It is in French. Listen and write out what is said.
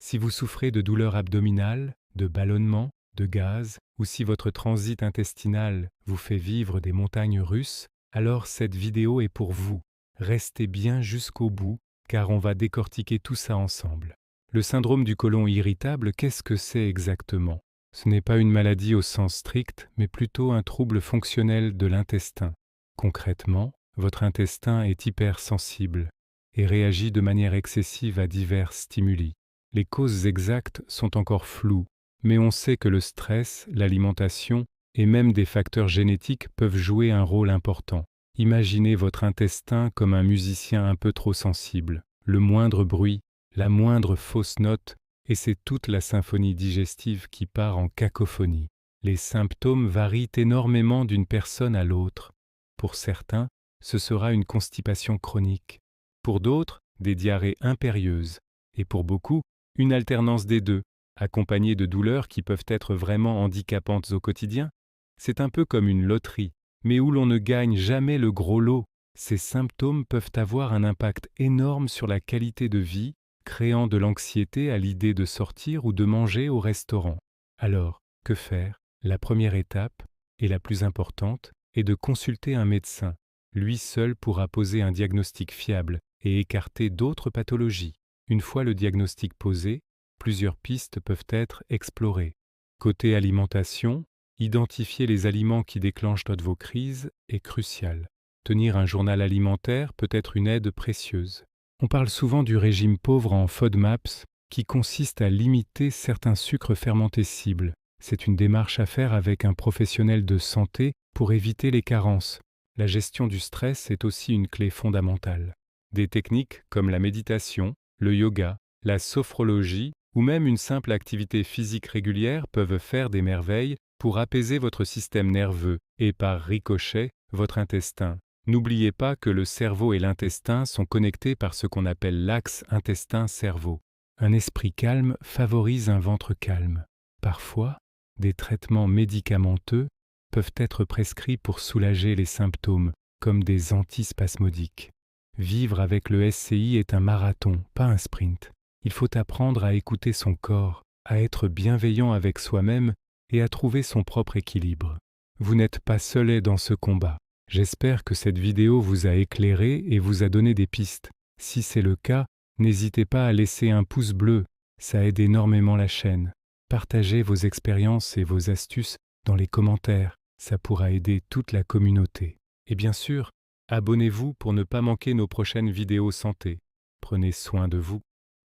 Si vous souffrez de douleurs abdominales, de ballonnements, de gaz, ou si votre transit intestinal vous fait vivre des montagnes russes, alors cette vidéo est pour vous. Restez bien jusqu'au bout, car on va décortiquer tout ça ensemble. Le syndrome du côlon irritable, qu'est-ce que c'est exactement? Ce n'est pas une maladie au sens strict, mais plutôt un trouble fonctionnel de l'intestin. Concrètement, votre intestin est hypersensible et réagit de manière excessive à divers stimuli. Les causes exactes sont encore floues, mais on sait que le stress, l'alimentation et même des facteurs génétiques peuvent jouer un rôle important. Imaginez votre intestin comme un musicien un peu trop sensible. Le moindre bruit, la moindre fausse note, et c'est toute la symphonie digestive qui part en cacophonie. Les symptômes varient énormément d'une personne à l'autre. Pour certains, ce sera une constipation chronique. Pour d'autres, des diarrhées impérieuses. Et pour beaucoup, une alternance des deux, accompagnée de douleurs qui peuvent être vraiment handicapantes au quotidien. C'est un peu comme une loterie, mais où l'on ne gagne jamais le gros lot. Ces symptômes peuvent avoir un impact énorme sur la qualité de vie, créant de l'anxiété à l'idée de sortir ou de manger au restaurant. Alors, que faire? La première étape, et la plus importante, est de consulter un médecin. Lui seul pourra poser un diagnostic fiable et écarter d'autres pathologies. Une fois le diagnostic posé, plusieurs pistes peuvent être explorées. Côté alimentation, identifier les aliments qui déclenchent vos crises est crucial. Tenir un journal alimentaire peut être une aide précieuse. On parle souvent du régime pauvre en FODMAPs, qui consiste à limiter certains sucres fermentés cibles. C'est une démarche à faire avec un professionnel de santé pour éviter les carences. La gestion du stress est aussi une clé fondamentale. Des techniques comme la méditation, le yoga, la sophrologie ou même une simple activité physique régulière peuvent faire des merveilles pour apaiser votre système nerveux et par ricochet, votre intestin. N'oubliez pas que le cerveau et l'intestin sont connectés par ce qu'on appelle l'axe intestin-cerveau. Un esprit calme favorise un ventre calme. Parfois, des traitements médicamenteux peuvent être prescrits pour soulager les symptômes, comme des antispasmodiques. Vivre avec le SCI est un marathon, pas un sprint. Il faut apprendre à écouter son corps, à être bienveillant avec soi-même et à trouver son propre équilibre. Vous n'êtes pas seul dans ce combat. J'espère que cette vidéo vous a éclairé et vous a donné des pistes. Si c'est le cas, n'hésitez pas à laisser un pouce bleu, ça aide énormément la chaîne. Partagez vos expériences et vos astuces dans les commentaires, ça pourra aider toute la communauté. Et bien sûr, abonnez-vous pour ne pas manquer nos prochaines vidéos santé. Prenez soin de vous.